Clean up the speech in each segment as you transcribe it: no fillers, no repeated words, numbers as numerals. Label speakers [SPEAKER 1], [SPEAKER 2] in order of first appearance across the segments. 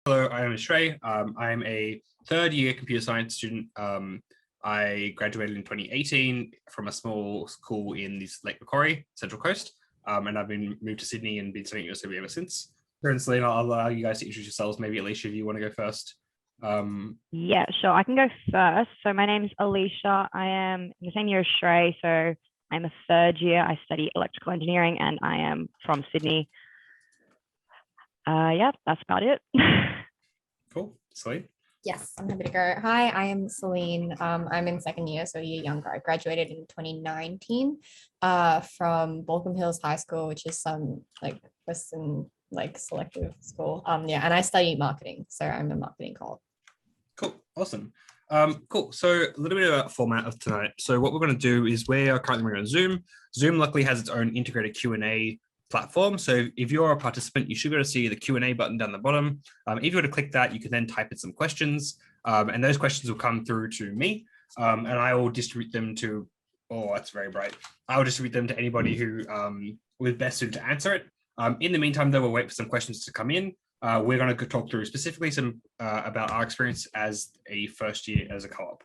[SPEAKER 1] Hello, I am Shrey. I'm a third year computer science student. I graduated in 2018 from a small school in this Lake Macquarie, Central Coast, and I've been moved to Sydney and been studying at UNSW ever since. And Selena, I'll allow you guys to introduce yourselves. Maybe Alicia, if you want to go first.
[SPEAKER 2] Yeah, sure. I can go first. So my name's Alicia. I am in the same year as Shrey. So I'm a third year. I study electrical engineering and I am from Sydney. Yeah, that's about it.
[SPEAKER 1] Cool. Celine?
[SPEAKER 3] Yes, I'm happy to go. Hi, I am Celine. I'm in second year, so a year younger. I graduated in 2019 from Balcombe Hills High School, which is some like Western like selective school. Yeah, and I study marketing, so I'm a marketing co-op.
[SPEAKER 1] Cool. Awesome. Cool. So a little bit about format of tonight. So what we're going to do is we are currently running on Zoom. Zoom luckily has its own integrated Q&A platform. So if you're a participant, you should be able to see the Q&A button down the bottom. If you were to click that, you can then type in some questions, and those questions will come through to me, and I will distribute them to, oh, that's very bright. I will distribute them to anybody who was best suited to answer it. In the meantime, though, we'll wait for some questions to come in. We're going to talk through specifically some about our experience as a first year as a co-op.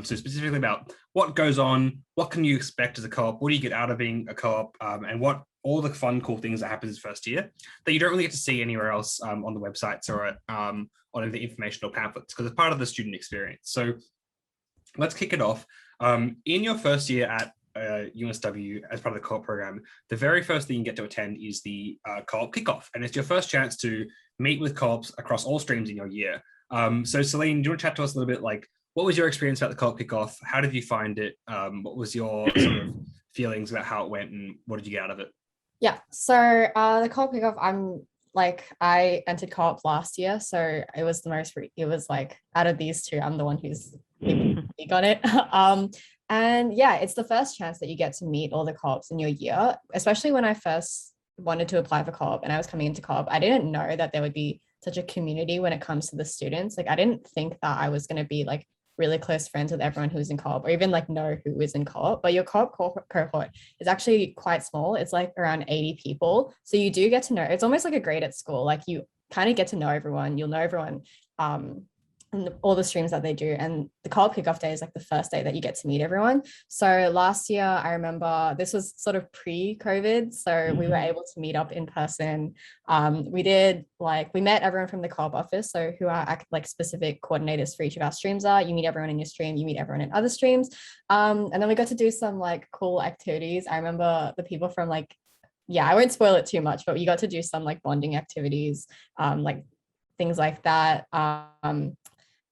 [SPEAKER 1] So specifically about what goes on, what can you expect as a co-op, what do you get out of being a co-op, and what all the fun, cool things that happens first year that you don't really get to see anywhere else on the websites or on the informational pamphlets because it's part of the student experience. So let's kick it off. In your first year at UNSW as part of the co-op program, the very first thing you get to attend is the co-op kickoff, and it's your first chance to meet with co-ops across all streams in your year. So Celine, do you want to chat to us a little bit, like what was your experience about the co-op kickoff? How did you find it? What was your sort of feelings about how it went, and what did you get out of it?
[SPEAKER 3] Yeah, so the co-op kickoff, I entered co-op last year, so it was the most. It was like out of these two, I'm the one who's big on it. And yeah, it's the first chance that you get to meet all the co-ops in your year, especially when I first wanted to apply for co-op and I was coming into co-op. I didn't know that there would be such a community when it comes to the students. Like I didn't think that I was going to be like really close friends with everyone who's in co-op or even like know who is in co-op, but your co-op cohort is actually quite small. It's like around 80 people. So you do get to know, it's almost like a grade at school. Like you kind of get to know everyone, you'll know everyone, and all the streams that they do. And the co-op kickoff day is like the first day that you get to meet everyone. So last year, I remember this was sort of pre-COVID. So we were able to meet up in person. We met everyone from the co-op office. So who are like specific coordinators for each of our streams are. You meet everyone in your stream, you meet everyone in other streams. And then we got to do some like cool activities. I remember the people from like, yeah, I won't spoil it too much, but you got to do some like bonding activities, like things like that.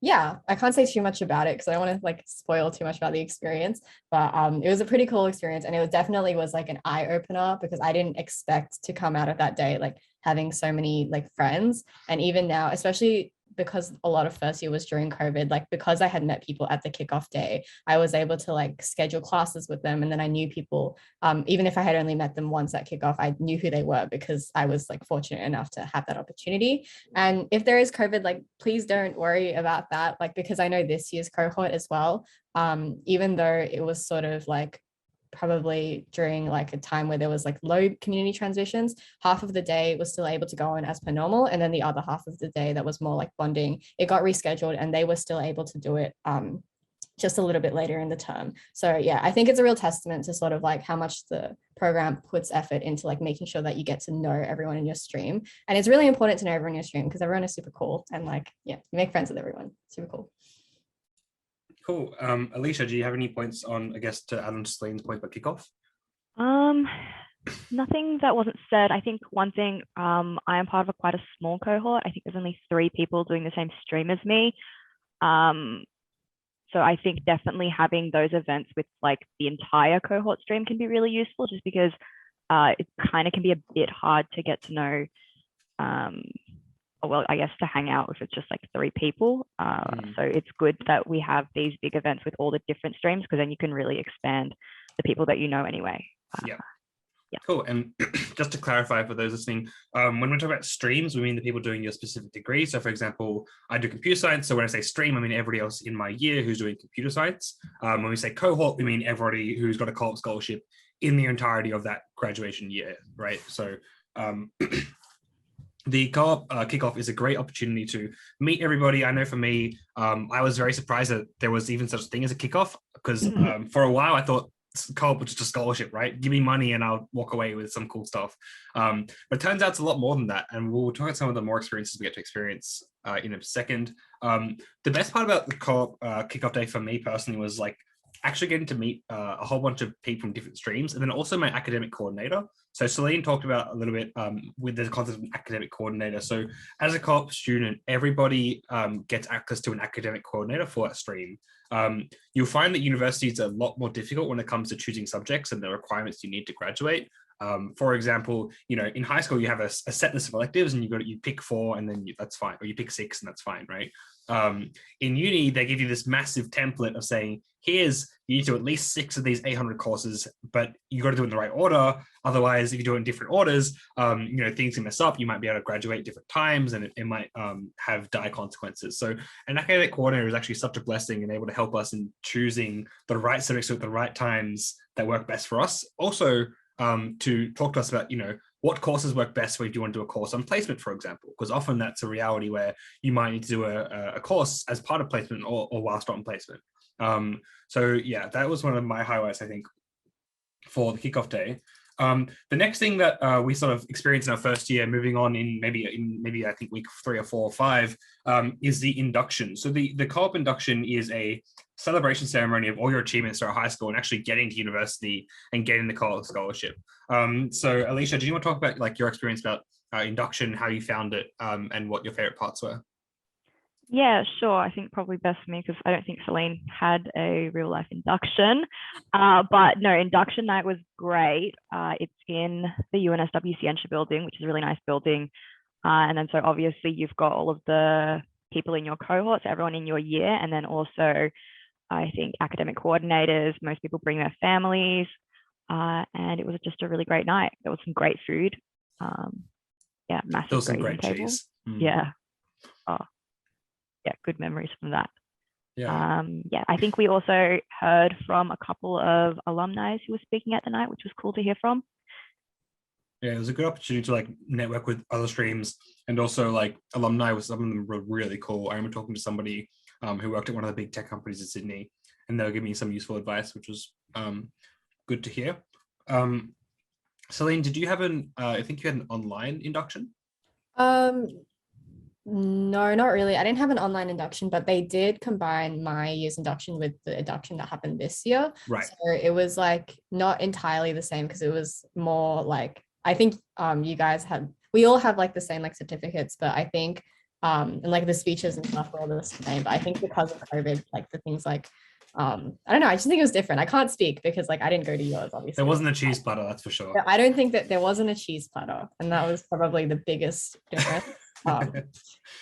[SPEAKER 3] Yeah, I can't say too much about it because I don't want to like spoil too much about the experience, but it was a pretty cool experience, and it was like an eye opener because I didn't expect to come out of that day like having so many like friends. And even now, especially because a lot of first year was during COVID, like because I had met people at the kickoff day, I was able to like schedule classes with them, and then I knew people, even if I had only met them once at kickoff, I knew who they were because I was like fortunate enough to have that opportunity. And if there is COVID, like please don't worry about that, like because I know this year's cohort as well, even though it was sort of like probably during like a time where there was like low community transmissions, half of the day was still able to go on as per normal, and then the other half of the day that was more like bonding, it got rescheduled and they were still able to do it just a little bit later in the term. So yeah, I think it's a real testament to sort of like how much the program puts effort into like making sure that you get to know everyone in your stream. And it's really important to know everyone in your stream because everyone is super cool, and like, yeah, you make friends with everyone. Super cool.
[SPEAKER 1] Cool. Alicia, do you have any points on, I guess, to add on to Celine's point about kickoff?
[SPEAKER 2] Nothing that wasn't said. I think one thing, I am part of quite a small cohort. I think there's only 3 people doing the same stream as me. So I think definitely having those events with like the entire cohort stream can be really useful, just because it kind of can be a bit hard to get to know, well, I guess to hang out if it's just like 3 people. So it's good that we have these big events with all the different streams, because then you can really expand the people that you know anyway.
[SPEAKER 1] Yeah. Cool. And just to clarify for those listening, when we talk about streams, we mean the people doing your specific degree. So for example, I do computer science. So when I say stream, I mean everybody else in my year who's doing computer science. When we say cohort, we mean everybody who's got a co-op scholarship in the entirety of that graduation year, right? So the co-op kickoff is a great opportunity to meet everybody. I know for me, I was very surprised that there was even such a thing as a kickoff, because for a while I thought co-op was just a scholarship, right? Give me money and I'll walk away with some cool stuff. But it turns out it's a lot more than that. And we'll talk about some of the more experiences we get to experience in a second. The best part about the co-op kickoff day for me personally was like actually getting to meet a whole bunch of people from different streams, and then also my academic coordinator. So Celine talked about a little bit with the concept of an academic coordinator. So as a co-op student, everybody gets access to an academic coordinator for that stream. You'll find that universities are a lot more difficult when it comes to choosing subjects and the requirements you need to graduate. For example, in high school, you have a set list of electives and you pick 4 and then that's fine, or you pick 6 and that's fine, right? In uni, they give you this massive template of saying, you need to do at least 6 of these 800 courses, but you got to do it in the right order. Otherwise, if you do it in different orders, things can mess up. You might be able to graduate different times, and it might have dire consequences. So an academic coordinator is actually such a blessing and able to help us in choosing the right subjects at the right times that work best for us. Also, to talk to us about, what courses work best if you want to do a course on placement, for example, because often that's a reality where you might need to do a course as part of placement or whilst on placement. So yeah, that was one of my highlights, I think, for the kickoff day. The next thing that we sort of experienced in our first year, moving on in maybe I think week 3 or 4 or 5, is the induction. So the co-op induction is a celebration ceremony of all your achievements throughout high school and actually getting to university and getting the co-op scholarship. So Alicia, do you want to talk about like your experience about induction, how you found it, and what your favorite parts were?
[SPEAKER 2] Yeah, sure. I think probably best for me because I don't think Celine had a real life induction. But no, induction night was great. It's in the UNSW Scientia building, which is a really nice building. And then so obviously you've got all of the people in your cohorts, everyone in your year, and then also I think academic coordinators, most people bring their families. And it was just a really great night. There was some great food. Yeah, massive.
[SPEAKER 1] There was some great cheese.
[SPEAKER 2] Yeah. Oh. Yeah, good memories from that.
[SPEAKER 1] Yeah.
[SPEAKER 2] I think we also heard from a couple of alumni who were speaking at the night, which was cool to hear from.
[SPEAKER 1] Yeah, it was a good opportunity to like network with other streams, and also like alumni. Some of them were really cool. I remember talking to somebody who worked at one of the big tech companies in Sydney, and they were giving me some useful advice, which was good to hear. Celine, did you have I think you had an online induction?
[SPEAKER 3] No, not really. I didn't have an online induction, but they did combine my year's induction with the induction that happened this year.
[SPEAKER 1] Right.
[SPEAKER 3] So it was like not entirely the same because it was more like, I think we all have like the same like certificates, but I think and like the speeches and stuff were all the same. But I think because of COVID, like the things like I don't know, I just think it was different. I can't speak because like I didn't go to yours, obviously.
[SPEAKER 1] There wasn't a cheese platter, that's for sure.
[SPEAKER 3] I don't think that there wasn't a cheese platter, and that was probably the biggest difference.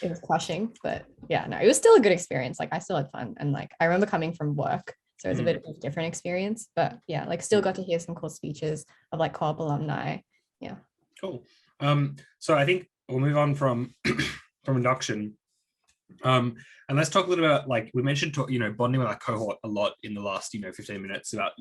[SPEAKER 3] It was crushing, but yeah, no, it was still a good experience. Like I still had fun, and like I remember coming from work, so it was a bit of a different experience, but yeah, like still got to hear some cool speeches of like co-op alumni. Yeah,
[SPEAKER 1] cool. So I think we'll move on from induction, and let's talk a little about, like we mentioned, bonding with our cohort a lot in the last 15 minutes about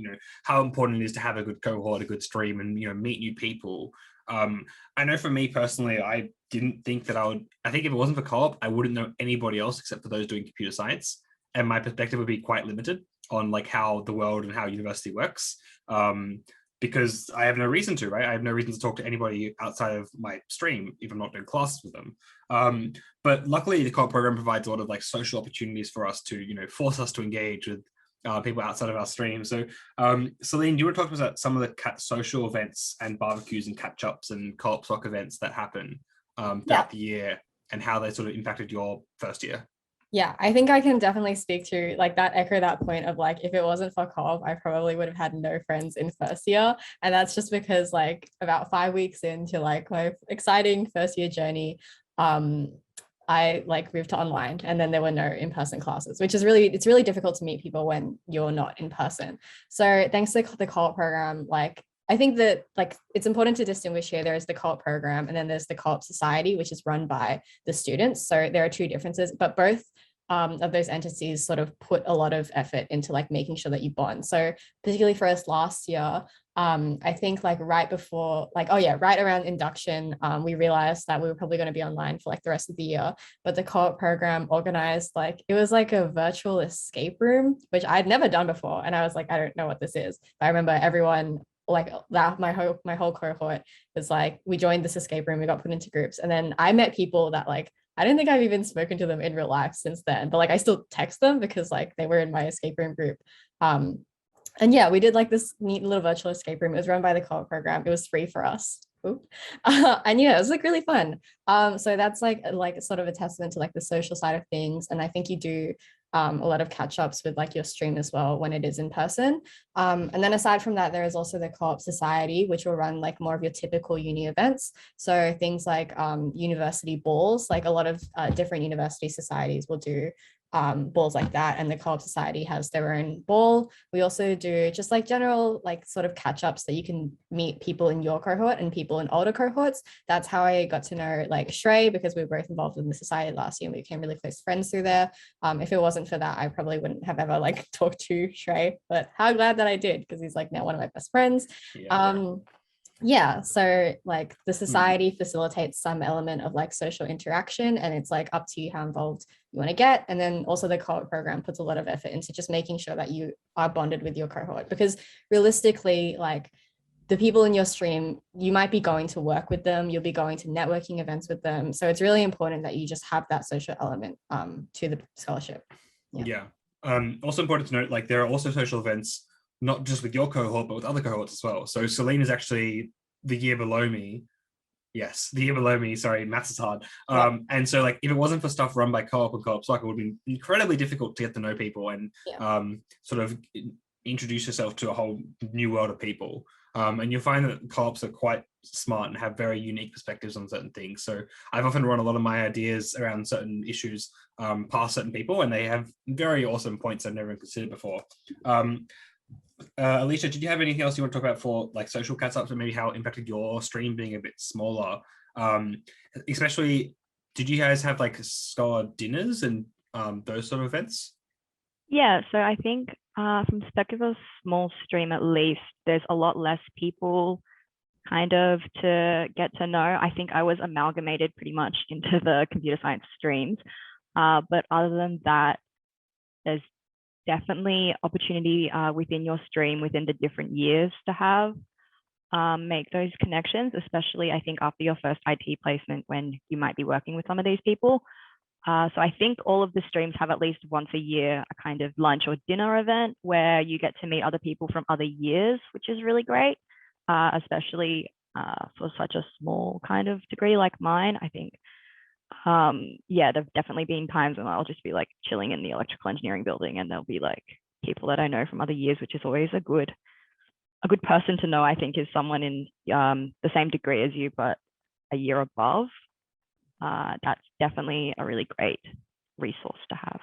[SPEAKER 1] how important it is to have a good cohort, a good stream, and meet new people. I know for me personally, I didn't think that I think if it wasn't for co-op, I wouldn't know anybody else except for those doing computer science. And my perspective would be quite limited on like how the world and how university works. Because I have no reason to, right? I have no reason to talk to anybody outside of my stream if I'm not doing classes with them. But luckily the co-op program provides a lot of like social opportunities for us to, force us to engage with people outside of our stream. So Celine, do you want to talk about some of the social events and barbecues and catch-ups and co-op sock events that happen throughout the year and how they sort of impacted your first year?
[SPEAKER 3] Yeah, I think I can definitely speak to like echo that point of like, if it wasn't for co-op, I probably would have had no friends in first year. And that's just because like about 5 weeks into like my exciting first year journey, I like moved to online, and then there were no in-person classes, which is it's really difficult to meet people when you're not in person. So thanks to the co-op program, like I think that like it's important to distinguish here. There is the co-op program, and then there's the co-op society, which is run by the students. So there are two differences, but both of those entities sort of put a lot of effort into like making sure that you bond. So particularly for us last year, I think like right before, like, oh yeah, right around induction, we realized that we were probably going to be online for like the rest of the year. But the co-op program organized like, it was like a virtual escape room, which I'd never done before. And I was like, I don't know what this is. But I remember everyone like that, my whole cohort was like, we joined this escape room, we got put into groups. And then I met people that like, I don't think I've even spoken to them in real life since then, but like I still text them because like they were in my escape room group. And yeah, we did like this neat little virtual escape room. It was run by the co-op program. It was free for us. And yeah, it was like really fun. So that's like sort of a testament to like the social side of things. And I think you do a lot of catch ups with like your stream as well when it is in person. And then aside from that, there is also the co-op society, which will run like more of your typical uni events. So things like university balls, like a lot of different university societies will do balls like that, and the co-op society has their own ball. We also do just like general like sort of catch-ups that you can meet people in your cohort and people in older cohorts. That's how I got to know like Shrey, because we were both involved in the society last year and we became really close friends through there. If it wasn't for that, I probably wouldn't have ever like talked to Shrey, but how glad that I did, because he's like now one of my best friends. Yeah, so like the society facilitates some element of like social interaction, and it's like up to you how involved you want to get. And then also the co-op program puts a lot of effort into just making sure that you are bonded with your cohort, because realistically, like the people in your stream, you might be going to work with them, you'll be going to networking events with them. So it's really important that you just have that social element to the scholarship.
[SPEAKER 1] Also important to note, like there are also social events not just with your cohort, but with other cohorts as well. So Celine is actually the year below me. Yes, the year below me. Sorry, maths is hard. And so like if it wasn't for stuff run by co-op and co-op cycle, it would be incredibly difficult to get to know people and sort of introduce yourself to a whole new world of people. And you'll find that co-ops are quite smart and have very unique perspectives on certain things. So I've often run a lot of my ideas around certain issues past certain people, and they have very awesome points I've never considered before. Alicia, did you have anything else you want to talk about for like social catch-ups, and maybe how it impacted your stream being a bit smaller? Especially, did you guys have like scholar dinners and those sort of events?
[SPEAKER 2] Yeah, so I think from the perspective of a small stream, at least, there's a lot less people kind of to get to know. I think I was amalgamated pretty much into the computer science streams. But other than that, there's definitely opportunity within your stream, within the different years to have make those connections, especially I think after your first IT placement when you might be working with some of these people. So I think all of the streams have at least once a year a kind of lunch or dinner event where you get to meet other people from other years, which is really great, especially for such a small kind of degree like mine. I think there've definitely been times when I'll just be like chilling in the electrical engineering building and there'll be like people that I know from other years, which is always a good person to know. I think is someone in the same degree as you but a year above. That's definitely a really great resource to have.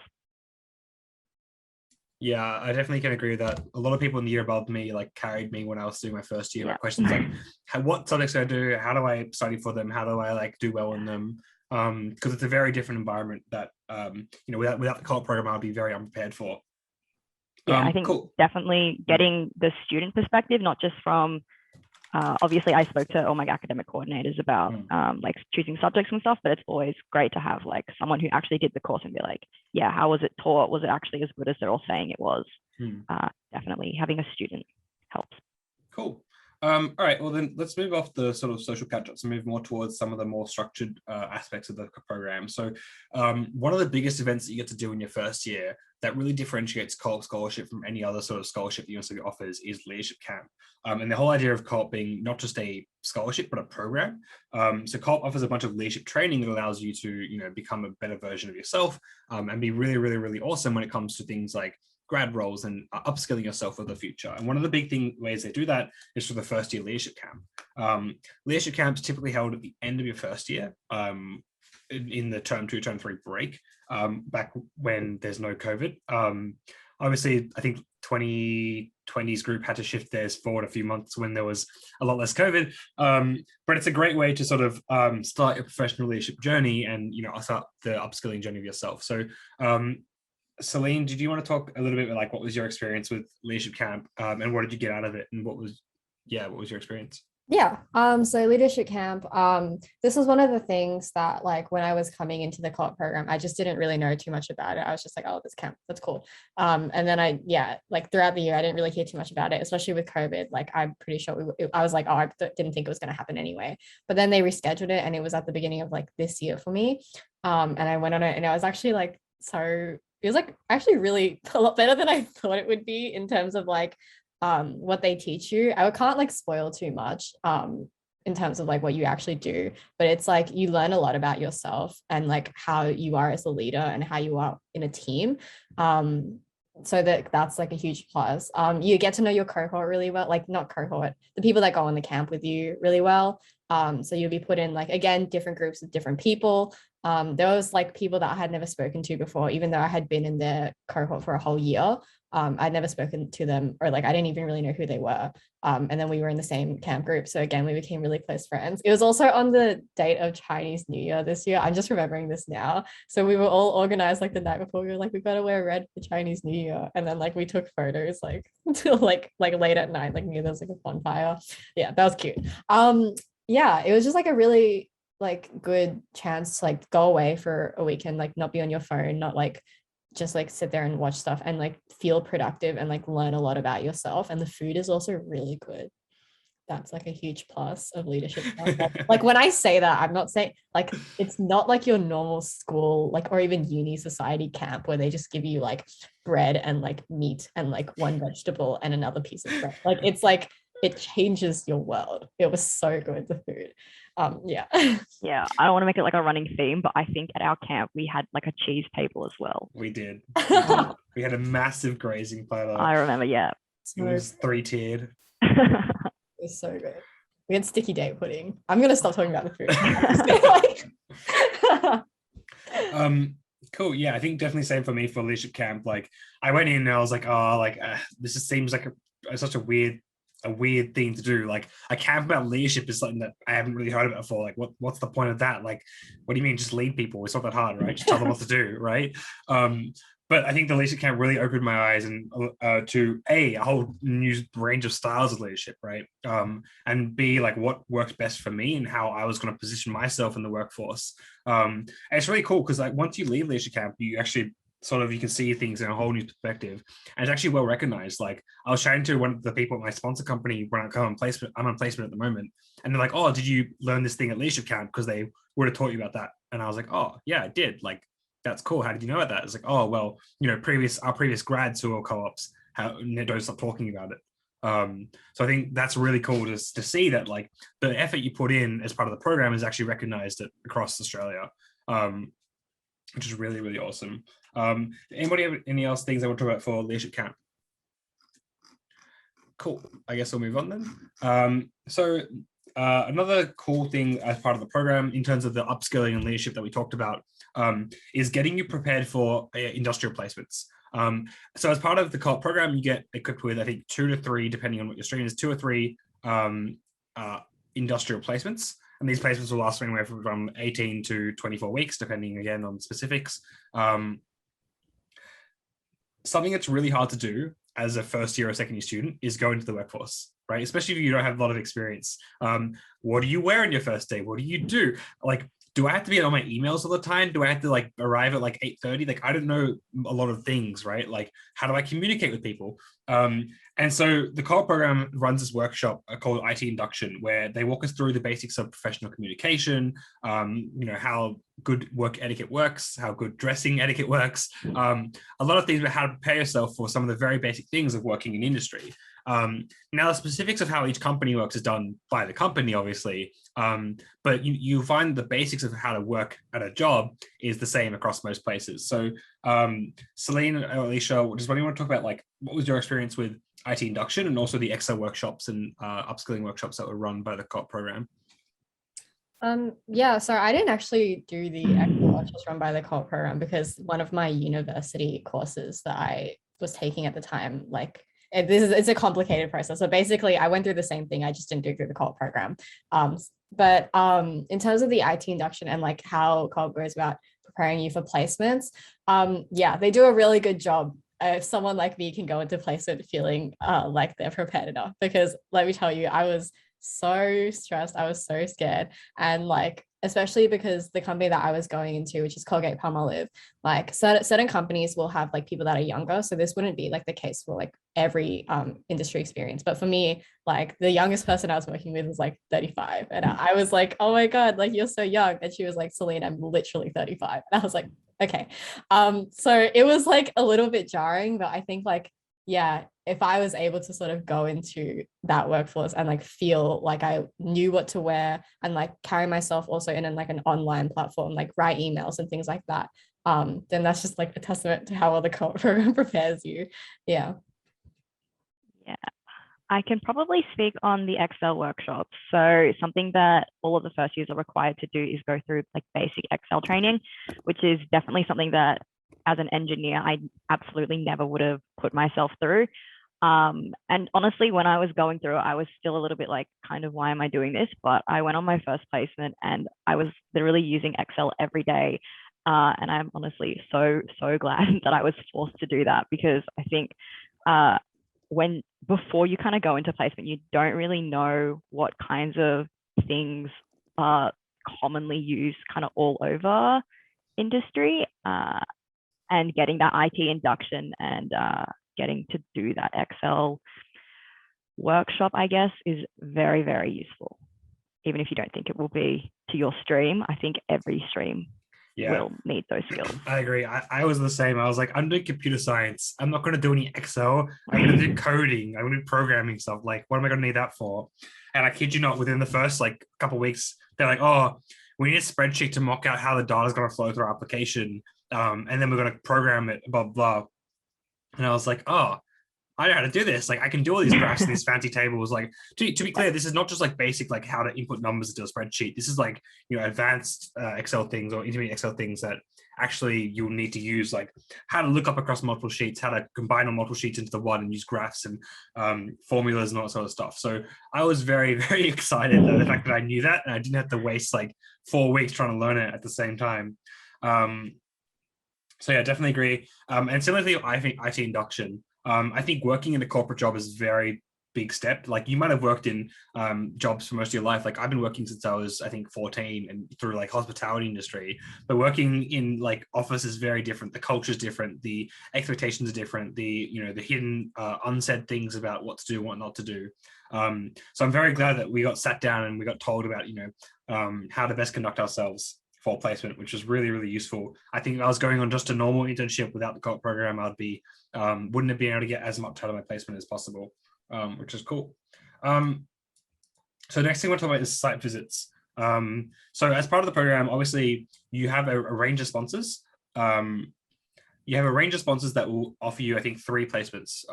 [SPEAKER 1] Yeah, I definitely can agree with that. A lot of people in the year above me like carried me when I was doing my first year. Questions like, what subjects do I do? How do I study for them? How do I like do well in them? Because it's a very different environment that without the co-op program I'll be very unprepared for.
[SPEAKER 2] I think definitely getting the student perspective, not just from obviously I spoke to all my academic coordinators about like choosing subjects and stuff, but it's always great to have like someone who actually did the course and be like, yeah, how was it taught? Was it actually as good as they're all saying it was? Definitely having a student helps.
[SPEAKER 1] Cool. All right, well then let's move off the sort of social catch-ups and move more towards some of the more structured aspects of the program. So one of the biggest events that you get to do in your first year that really differentiates co-op scholarship from any other sort of scholarship the UNSW offers is leadership camp. And the whole idea of co-op being not just a scholarship, but a program. So co-op offers a bunch of leadership training that allows you to, become a better version of yourself and be really, really, really awesome when it comes to things like grad roles and upskilling yourself for the future. And one of the big ways they do that is for the first year leadership camp. Leadership camps typically held at the end of your first year in the term 2, term 3 break, back when there's no COVID. Obviously, I think 2020s group had to shift theirs forward a few months when there was a lot less COVID. But it's a great way to sort of start your professional leadership journey and, start the upskilling journey of yourself. So Celine, did you want to talk a little bit about like what was your experience with leadership camp, and what did you get out of it, and what was your experience?
[SPEAKER 3] Yeah. So leadership camp, this was one of the things that like when I was coming into the co-op program, I just didn't really know too much about it. I was just like, oh, this camp, that's cool. And then like throughout the year, I didn't really hear too much about it, especially with COVID. Like I'm pretty sure I was like, oh, I didn't think it was going to happen anyway. But then they rescheduled it, and it was at the beginning of like this year for me. And I went on it, and I was actually like, it was like actually really a lot better than I thought it would be in terms of like what they teach you. I can't like spoil too much in terms of like what you actually do, but it's like you learn a lot about yourself and like how you are as a leader and how you are in a team. So that's like a huge plus. You get to know your cohort really well, like not cohort, the people that go on the camp with you really well. So you'll be put in like, again, different groups of different people. There was like people that I had never spoken to before, even though I had been in their cohort for a whole year. I'd never spoken to them, or like I didn't even really know who they were. And then we were in the same camp group. So again, we became really close friends. It was also on the date of Chinese New Year this year. I'm just remembering this now. So we were all organized like the night before. We were like, we got to wear red for Chinese New Year. And then like we took photos like until like late at night, like near there was like a bonfire. Yeah, that was cute. Yeah, it was just like a really like good chance to like go away for a weekend, like not be on your phone, not like just like sit there and watch stuff and like feel productive and like learn a lot about yourself. And the food is also really good. That's like a huge plus of leadership. Like when I say that, I'm not saying like it's not like your normal school like or even uni society camp where they just give you like bread and like meat and like one vegetable and another piece of bread. Like it's like it changes your world. It was so good, the food. Yeah.
[SPEAKER 2] Yeah, I don't want to make it like a running theme, but I think at our camp we had like a cheese table as well.
[SPEAKER 1] We did. We had a massive grazing platter.
[SPEAKER 2] I remember, yeah.
[SPEAKER 1] It was 3-tiered.
[SPEAKER 3] It was so good. We had sticky date pudding. I'm gonna stop talking about the
[SPEAKER 1] food. Cool. Yeah, I think definitely same for me for leadership camp. Like I went in and I was like, oh, like this just seems like such a weird thing to do. Like a camp about leadership is something that I haven't really heard about before. Like what's the point of that? Like, what do you mean just lead people? It's not that hard, right? Just tell them what to do, right? But I think the leadership camp really opened my eyes and to a whole new range of styles of leadership, right? And B, like what worked best for me and how I was going to position myself in the workforce. And it's really cool because like once you leave leadership camp, you actually sort of you can see things in a whole new perspective, and it's actually well recognized. Like I was chatting to one of the people at my sponsor company when I'm on placement at the moment, and they're like, "Oh, did you learn this thing at leadership camp? Because they would have taught you about that." And I was like, "Oh, yeah, I did. Like that's cool. How did you know about that?" It's like, "Oh, well, our previous grads who are co-ops don't stop talking about it." So I think that's really cool to see that like the effort you put in as part of the program is actually recognized across Australia, which is really, really awesome. Anybody have any else things I want to talk about for leadership camp? Cool. I guess we'll move on then. So another cool thing as part of the program in terms of the upskilling and leadership that we talked about is getting you prepared for industrial placements. So as part of the co-op program, you get equipped with, I think, 2 to 3, depending on what your stream is, 2 or 3 industrial placements. And these placements will last anywhere from 18 to 24 weeks, depending again on specifics. Something that's really hard to do as a first year or second year student is go into the workforce, right? Especially if you don't have a lot of experience. What do you wear on your first day? What do you do? Like, do I have to be on my emails all the time? Do I have to like arrive at like 8:30? Like, I don't know a lot of things, right? Like, how do I communicate with people? And so the co-op program runs this workshop called IT Induction, where they walk us through the basics of professional communication, how good work etiquette works, how good dressing etiquette works, a lot of things about how to prepare yourself for some of the very basic things of working in industry. Now, the specifics of how each company works is done by the company, obviously, but you find the basics of how to work at a job is the same across most places. So, Celine or Alicia, just what do you want to talk about? Like, what was your experience with IT Induction and also the Excel workshops and upskilling workshops that were run by the co-op program?
[SPEAKER 3] Yeah, so I didn't actually do the actual workshops run by the co-op program because one of my university courses that I was taking at the time. Like it's a complicated process. So basically I went through the same thing. I just didn't do it through the co-op program. But in terms of the IT induction and like how co-op goes about preparing you for placements, yeah, they do a really good job. If someone like me can go into placement feeling like they're prepared enough, because let me tell you, I was so stressed, I was so scared, and like especially because the company that I was going into, which is Colgate-Palmolive, like certain companies will have like people that are younger, so this wouldn't be like the case for like every industry experience. But for me, like the youngest person I was working with was like 35, and I was like, oh my god, like you're so young. And she was like, Celine, I'm literally 35. And I was like, okay. So it was like a little bit jarring, but I think like, yeah, if I was able to sort of go into that workforce and like feel like I knew what to wear and like carry myself also in like an online platform, like write emails and things like that, then that's just like a testament to how well the co-op program prepares you. Yeah.
[SPEAKER 2] Yeah. I can probably speak on the Excel workshops. So something that all of the first years are required to do is go through like basic Excel training, which is definitely something that as an engineer, I absolutely never would have put myself through. And honestly, when I was going through it, I was still a little bit like, kind of, why am I doing this? But I went on my first placement and I was literally using Excel every day. And I'm honestly so glad that I was forced to do that, because I think before you kind of go into placement, you don't really know what kinds of things are commonly used kind of all over industry, and getting that IT induction and getting to do that Excel workshop, I guess, is very, very useful. Even if you don't think it will be to your stream, I think every stream will need those skills.
[SPEAKER 1] I agree. I was the same. I was like, I'm doing computer science. I'm not going to do any Excel. I'm going to do coding. I'm going to do programming stuff. Like, what am I going to need that for? And I kid you not, within the first like couple of weeks, they're like, oh, we need a spreadsheet to mock out how the data is going to flow through our application. And then we're going to program it, blah, blah. And I was like, oh, I know how to do this. Like, I can do all these graphs and these fancy tables. Like, to be clear, this is not just like basic, like how to input numbers into a spreadsheet. This is like, advanced Excel things or intermediate Excel things that actually you'll need to use, like how to look up across multiple sheets, how to combine on multiple sheets into the one and use graphs and formulas and all that sort of stuff. So I was very, very excited at the fact that I knew that and I didn't have to waste like 4 weeks trying to learn it at the same time. So yeah, definitely agree. And similarly, I think IT induction. I think working in a corporate job is a very big step. Like you might have worked in jobs for most of your life. Like I've been working since I was, I think, 14 and through like hospitality industry, but working in like office is very different. The culture is different. The expectations are different. The hidden unsaid things about what to do, what not to do. So I'm very glad that we got sat down and we got told about, how to best conduct ourselves for placement, which is really, really useful. I think if I was going on just a normal internship without the co-op program, I'd be wouldn't have been able to get as much out of my placement as possible, which is cool. So next thing I want to talk about is site visits. So as part of the program, obviously you have a range of sponsors. You have a range of sponsors that will offer you, I think, 3 placements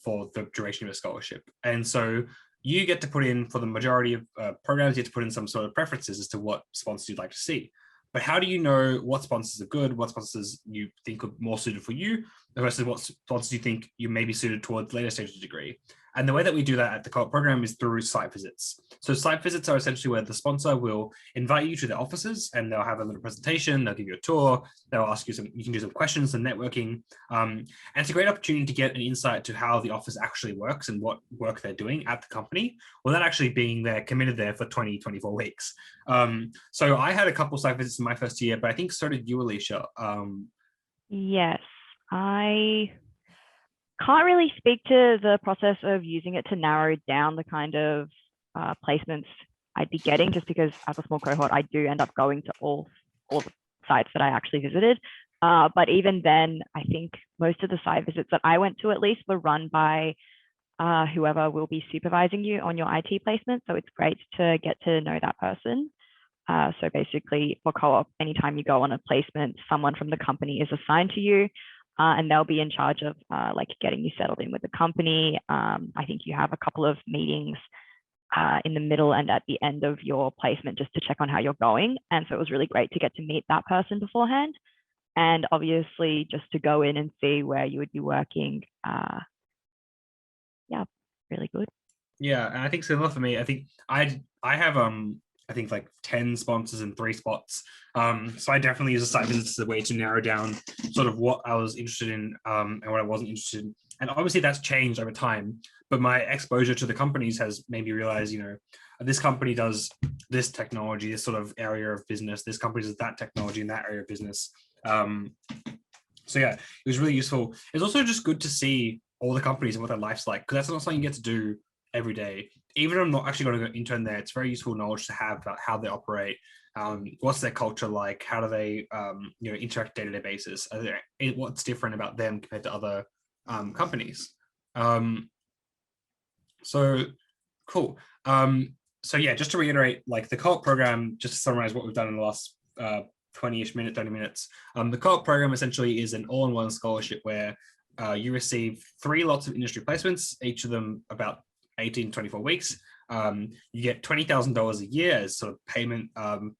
[SPEAKER 1] for the duration of your scholarship. And so you get to put in, for the majority of programs, you get to put in some sort of preferences as to what sponsors you'd like to see. But how do you know what sponsors are good, what sponsors you think are more suited for you, versus what sponsors you think you may be suited towards later stage of the degree? And the way that we do that at the co-op program is through site visits. So site visits are essentially where the sponsor will invite you to their offices and they'll have a little presentation, they'll give you a tour, they'll ask you you can do some questions and networking. And it's a great opportunity to get an insight to how the office actually works and what work they're doing at the company, without actually being there, committed there for 20, 24 weeks. So I had a couple site visits in my first year, but I think so did you, Alicia.
[SPEAKER 2] Yes, I can't really speak to the process of using it to narrow down the kind of placements I'd be getting, just because as a small cohort, I do end up going to all the sites that I actually visited. But even then, I think most of the site visits that I went to at least were run by whoever will be supervising you on your IT placement. So it's great to get to know that person. So basically for co-op, anytime you go on a placement, someone from the company is assigned to you. And they'll be in charge of like getting you settled in with the company. I think you have a couple of meetings in the middle and at the end of your placement just to check on how you're going. And so it was really great to get to meet that person beforehand. and obviously just to go in and see where you would be working. Yeah, really good.
[SPEAKER 1] Yeah, and I think similar for me. I think I have I think like 10 sponsors and 3 spots. So I definitely use a site visit as a way to narrow down sort of what I was interested in and what I wasn't interested in. And obviously that's changed over time, but my exposure to the companies has made me realize, you know, this company does this technology, this sort of area of business, this company does that technology in that area of business. So yeah, it was really useful. It's also just good to see all the companies and what their life's like, because that's not something you get to do every day. Even if I'm not actually going to go intern there, it's very useful knowledge to have about how they operate, what's their culture like, how do they you know, interact day-to-day basis, what's different about them compared to other companies. So cool. So yeah, just to reiterate, like the co-op program, just to summarize what we've done in the last 20-ish minutes, 30 minutes. The co-op program essentially is an all-in-one scholarship where you receive 3 lots of industry placements, each of them about 18, 24 weeks. You get $20,000 a year as sort of payment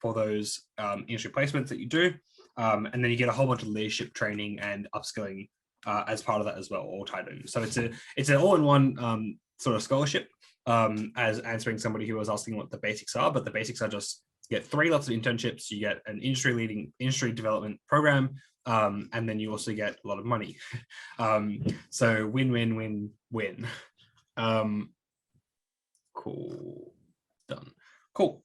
[SPEAKER 1] for those industry placements that you do. And then you get a whole bunch of leadership training and upskilling as part of that as well, all tied in. So it's an all-in-one sort of scholarship, as answering somebody who was asking what the basics are, but the basics are just you get 3 lots of internships, you get an industry development program, and then you also get a lot of money. So win, win, win, win. Cool, done. Cool.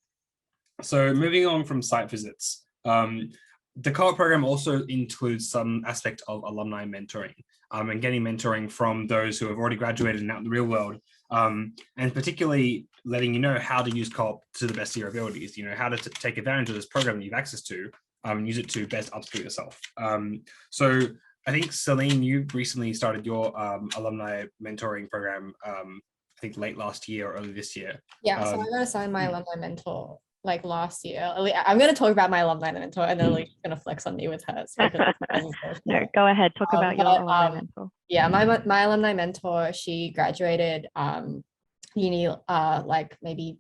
[SPEAKER 1] So moving on from site visits, the co-op program also includes some aspect of alumni mentoring, and getting mentoring from those who have already graduated and out in the real world, and particularly letting you know how to use co-op to the best of your abilities, you know, how to take advantage of this program that you have access to, and use it to best upskill yourself. So I think, Celine, you recently started your alumni mentoring program, I think late last year or early this year.
[SPEAKER 3] Yeah, so I got assigned my alumni mentor like last year. I'm going to talk about my alumni mentor, and then Alicia's going to flex on me with hers.
[SPEAKER 2] No, go ahead, talk about your alumni mentor.
[SPEAKER 3] Yeah, my alumni mentor, she graduated uni like maybe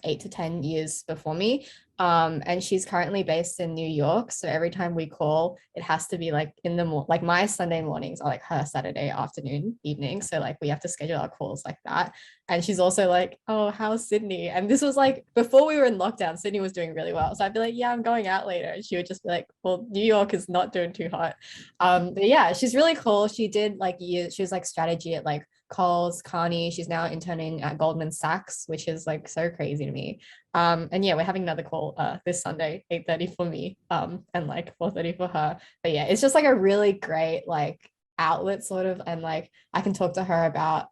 [SPEAKER 3] 8 to 10 years before me. And she's currently based in New York. So every time we call, it has to be like in the like my Sunday mornings are like her Saturday afternoon, evening. So like we have to schedule our calls like that. And she's also like, oh, how's Sydney? And this was like before we were in lockdown, Sydney was doing really well. So I'd be like, yeah, I'm going out later. And she would just be like, well, New York is not doing too hot. But yeah, she's really cool. She did like she was like strategy at like Coles, Carney. She's now interning at Goldman Sachs, which is like so crazy to me. And yeah, we're having another call this Sunday, 8:30 for me, and like 4:30 for her. But yeah, it's just like a really great like outlet sort of, and like I can talk to her about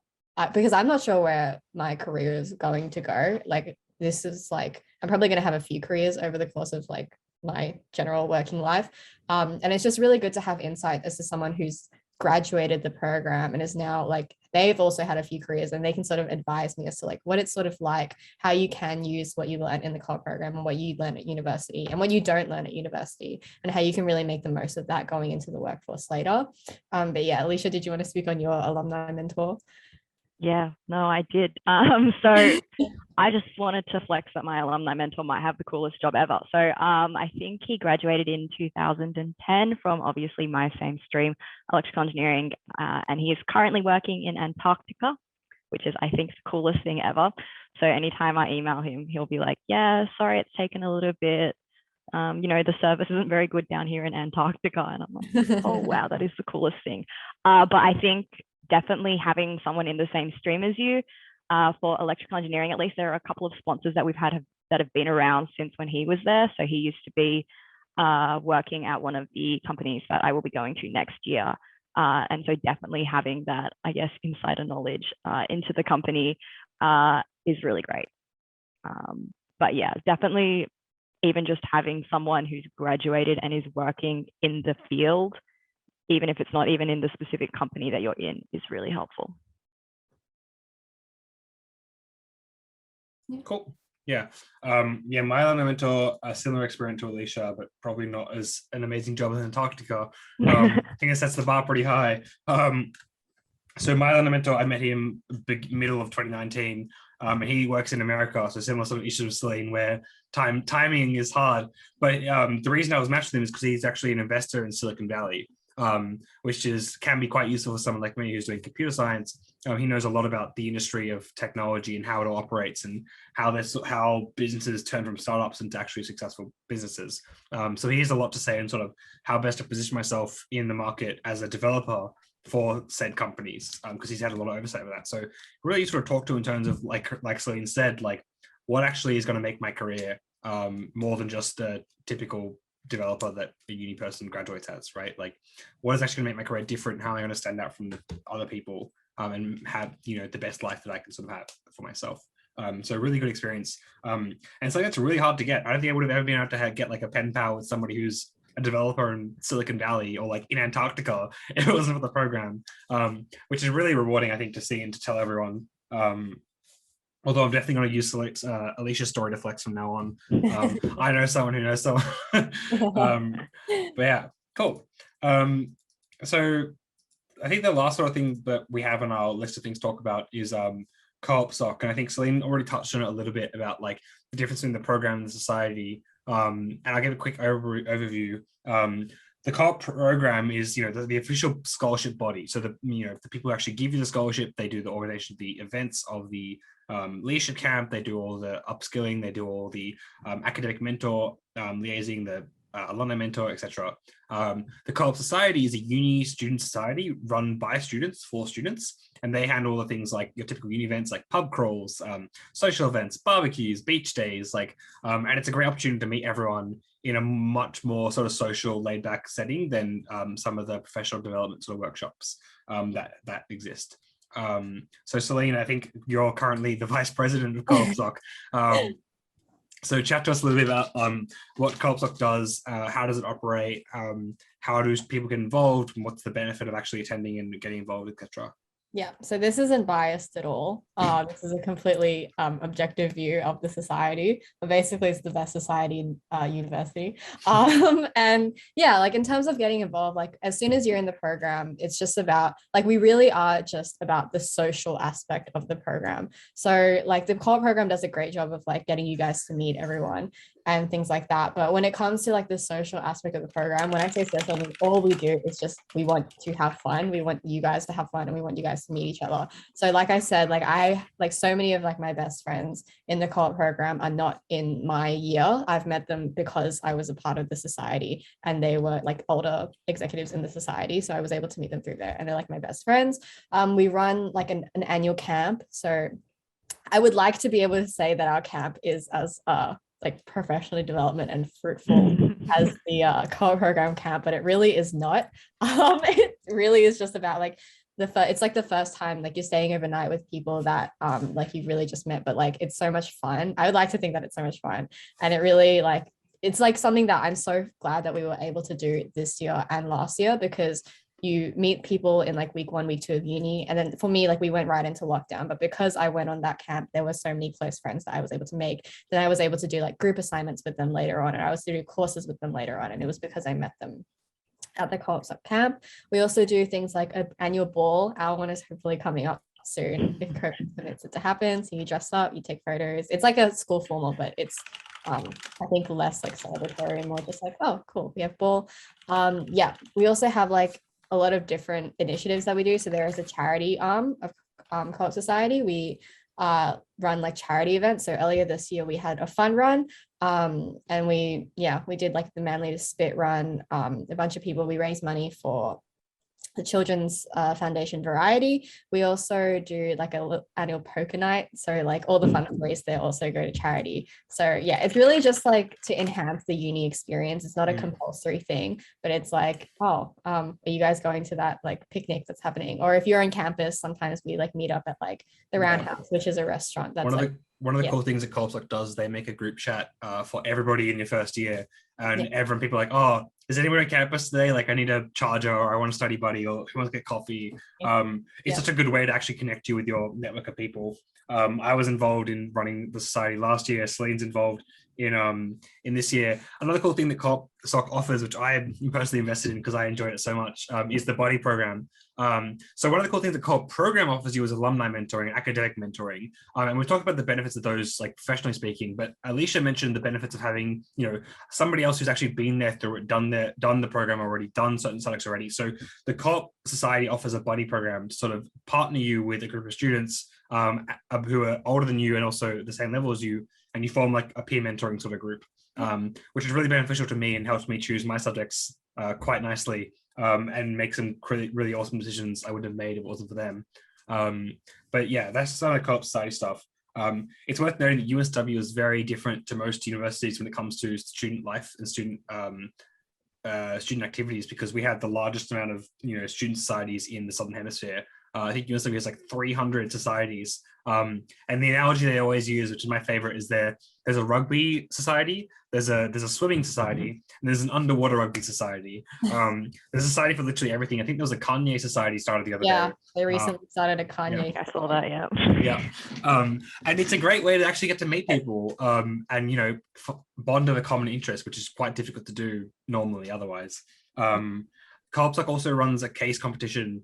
[SPEAKER 3] because I'm not sure where my career is going to go. Like this is like I'm probably going to have a few careers over the course of like my general working life, and it's just really good to have insight as to someone who's graduated the program and is now like they've also had a few careers, and they can sort of advise me as to like what it's sort of like, how you can use what you learn in the co-op program and what you learn at university and what you don't learn at university, and how you can really make the most of that going into the workforce later. But yeah, Alicia, did you want to speak on your alumni mentor?
[SPEAKER 2] Yeah, no, I did. So I just wanted to flex that my alumni mentor might have the coolest job ever. So I think he graduated in 2010 from obviously my same stream, electrical engineering, and he is currently working in Antarctica, which is, I think, the coolest thing ever. So anytime I email him, he'll be like, yeah, sorry, it's taken a little bit. You know, the service isn't very good down here in Antarctica. And I'm like, oh, wow, that is the coolest thing. But I think definitely having someone in the same stream as you for electrical engineering, at least there are a couple of sponsors that we've had that have been around since when he was there. So he used to be working at one of the companies that I will be going to next year. And so definitely having that, I guess, insider knowledge into the company is really great. But yeah, definitely even just having someone who's graduated and is working in the field, even if it's not even in the specific company that you're in, is really helpful.
[SPEAKER 1] Cool. Yeah. Yeah, my alumni mentor, a similar experience to Alicia, but probably not as an amazing job in Antarctica. I think it sets the bar pretty high. So my alumni mentor, I met him middle of 2019, and he works in America, so similar sort of issues with Celine, where timing is hard. But the reason I was matched with him is because he's actually an investor in Silicon Valley, which can be quite useful for someone like me who's doing computer science. He knows a lot about the industry of technology and how it operates and how businesses turn from startups into actually successful businesses. So he has a lot to say on sort of how best to position myself in the market as a developer for said companies, because he's had a lot of oversight with that. So really useful to talk to in terms of like Celine said, like what actually is going to make my career more than just a typical developer that a uni person graduates as, right? Like what is actually going to make my career different? How am I going to stand out from other people and have, you know, the best life that I can sort of have for myself? So really good experience. And so that's really hard to get. I don't think I would have ever been able to get like a pen pal with somebody who's a developer in Silicon Valley or like in Antarctica if it wasn't for the program, which is really rewarding, I think, to see and to tell everyone. Although I'm definitely going to use Alicia's story to flex from now on. I know someone who knows someone. But yeah, cool. So I think the last sort of thing that we have on our list of things to talk about is co-op soc. And I think Celine already touched on it a little bit about like the difference in the program and the society. And I'll give a quick overview. The co-op program is, you know, the official scholarship body. So the people who actually give you the scholarship, they do the organization of the events of the leadership camp, they do all the upskilling, they do all the academic mentor liaising, the alumni mentor, etc. The co-op society is a uni student society run by students for students, and they handle the things like your typical uni events like pub crawls, social events, barbecues, beach days, and it's a great opportunity to meet everyone in a much more sort of social laid back setting than some of the professional development sort of workshops that exist. So Celine, I think you're currently the vice president of Co-op Soc. So chat to us a little bit about what Co-op Soc does, how does it operate, how do people get involved, and what's the benefit of actually attending and getting involved, etc.
[SPEAKER 3] Yeah, so this isn't biased at all. This is a completely objective view of the society, but basically it's the best society in university. And yeah, like in terms of getting involved, like as soon as you're in the program, it's just about, like we really are just about the social aspect of the program. So like the co-op program does a great job of like getting you guys to meet everyone and things like that. But when it comes to like the social aspect of the program, when I say social, all we do is just, we want to have fun. We want you guys to have fun and we want you guys to meet each other. So like I said, like so many of like my best friends in the co-op program are not in my year. I've met them because I was a part of the society and they were like older executives in the society. So I was able to meet them through there and they're like my best friends. We run like an annual camp. So I would like to be able to say that our camp is as like professionally development and fruitful as the co-op program camp, but it really is not. It really is just about like it's like the first time like you're staying overnight with people that like you've really just met, but like it's so much fun. I would like to think that it's so much fun, and it really like it's like something that I'm so glad that we were able to do this year and last year, because you meet people in like week 1, week 2 of uni. And then for me, like we went right into lockdown, but because I went on that camp, there were so many close friends that I was able to make. Then I was able to do like group assignments with them later on, and I was to do courses with them later on. And it was because I met them at the co-op Soc camp. We also do things like an annual ball. Our one is hopefully coming up soon if COVID permits it to happen. So you dress up, you take photos. It's like a school formal, but it's I think less like celebratory and more just like, oh cool, we have ball. Yeah, we also have like a lot of different initiatives that we do. So there is a charity arm of Co-op Society. We run like charity events. So earlier this year we had a fun run, and we did like the Manly to Spit run. A bunch of people, we raised money for the Children's Foundation Variety. We also do like a annual poker night. So like all the funds raised there also go to charity. So yeah, it's really just like to enhance the uni experience. It's not a compulsory thing, but it's like, oh, are you guys going to that like picnic that's happening? Or if you're on campus, sometimes we like meet up at like the Roundhouse, which is a restaurant. That's
[SPEAKER 1] one of the cool things that Co-op Soc does, they make a group chat for everybody in your first year. And everyone, people are like, oh, is anyone on campus today? Like I need a charger, or I want a study buddy, or who wants to get coffee. It's such a good way to actually connect you with your network of people. I was involved in running the society last year. Celine's involved in this year. Another cool thing that Co-op SOC offers, which I am personally invested in because I enjoyed it so much, is the buddy program. So one of the cool things that Co-op program offers you is alumni mentoring, academic mentoring. And we've talked about the benefits of those, like professionally speaking, but Alicia mentioned the benefits of having, somebody else who's actually been there through it, done the program already, done certain subjects already. So the Co-op Society offers a buddy program to sort of partner you with a group of students who are older than you and also the same level as you, and you form like a peer mentoring sort of group, which is really beneficial to me and helps me choose my subjects quite nicely, and make some really, really awesome decisions I wouldn't have made if it wasn't for them. But yeah, that's some of the Co-op Society stuff. It's worth noting that UNSW is very different to most universities when it comes to student life and student activities, because we have the largest amount of student societies in the Southern Hemisphere. I think UNSW has like 300 societies. And the analogy they always use, which is my favorite, is there's a rugby society, there's a swimming society, and there's an underwater rugby society. There's a society for literally everything. I think there was a Kanye society started the other day.
[SPEAKER 3] Yeah, they recently started a Kanye.
[SPEAKER 2] I saw that, yeah.
[SPEAKER 1] Yeah. And it's a great way to actually get to meet people and, bond of a common interest, which is quite difficult to do normally otherwise. Co-op also runs a case competition,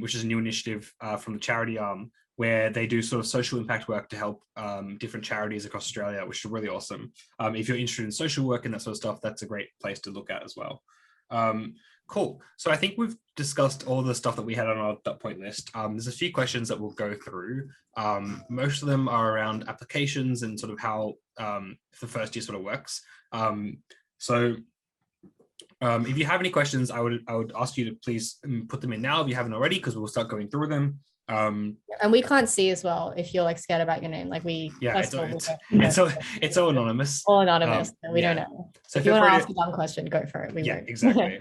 [SPEAKER 1] which is a new initiative from the charity arm, where they do sort of social impact work to help different charities across Australia, which is really awesome. If you're interested in social work and that sort of stuff, that's a great place to look at as well. Cool. So I think we've discussed all the stuff that we had on our dot point list. There's a few questions that we'll go through. Most of them are around applications and sort of how the first year sort of works. If you have any questions, I would ask you to please put them in now if you haven't already, because we'll start going through them.
[SPEAKER 3] And we can't see as well if you're like scared about your name. Like
[SPEAKER 1] it's all anonymous.
[SPEAKER 3] All anonymous. We don't know. So if you want to ask a dumb question, go for it. We won't.
[SPEAKER 1] Exactly.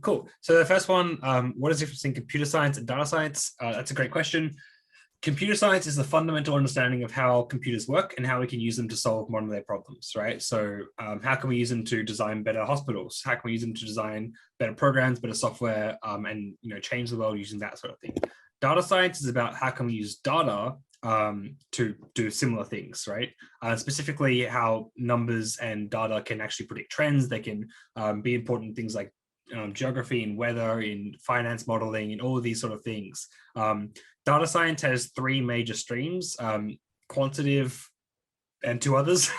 [SPEAKER 1] Cool. So the first one, what is the difference in computer science and data science? That's a great question. Computer science is the fundamental understanding of how computers work and how we can use them to solve modern day problems, right? So how can we use them to design better hospitals? How can we use them to design better programs, better software, and change the world using that sort of thing? Data science is about how can we use data to do similar things, right? Specifically how numbers and data can actually predict trends. They can be important in things like geography and weather, in finance modeling, and all of these sort of things. Data science has three major streams: quantitative and two others,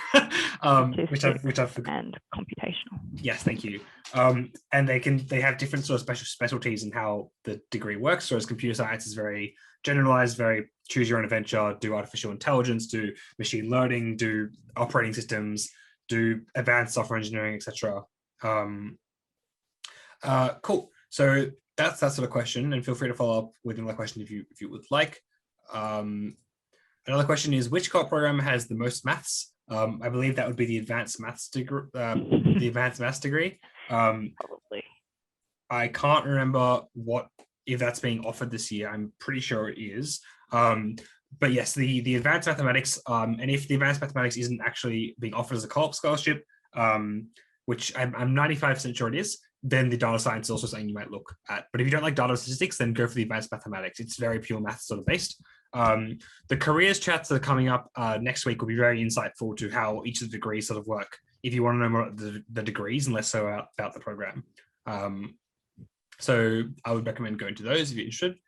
[SPEAKER 1] which I've
[SPEAKER 2] and computational.
[SPEAKER 1] Yes, thank you. And they have different sort of specialties in how the degree works. So as computer science is very generalized, very choose your own adventure, do artificial intelligence, do machine learning, do operating systems, do advanced software engineering, etc. Cool. So that's that sort of question, and feel free to follow up with another question if you would like. Another question is, which co-op program has the most maths? I believe that would be the advanced maths degree.
[SPEAKER 2] Probably.
[SPEAKER 1] I can't remember if that's being offered this year. I'm pretty sure it is. But yes, the advanced mathematics, and if the advanced mathematics isn't actually being offered as a co-op scholarship, which I'm 95% sure it is, then the data science is also something you might look at. But if you don't like data statistics, then go for the advanced mathematics. It's very pure math sort of based. The careers chats that are coming up next week will be very insightful to how each of the degrees sort of work, if you want to know more about the degrees and less so about the program. So I would recommend going to those if you're interested.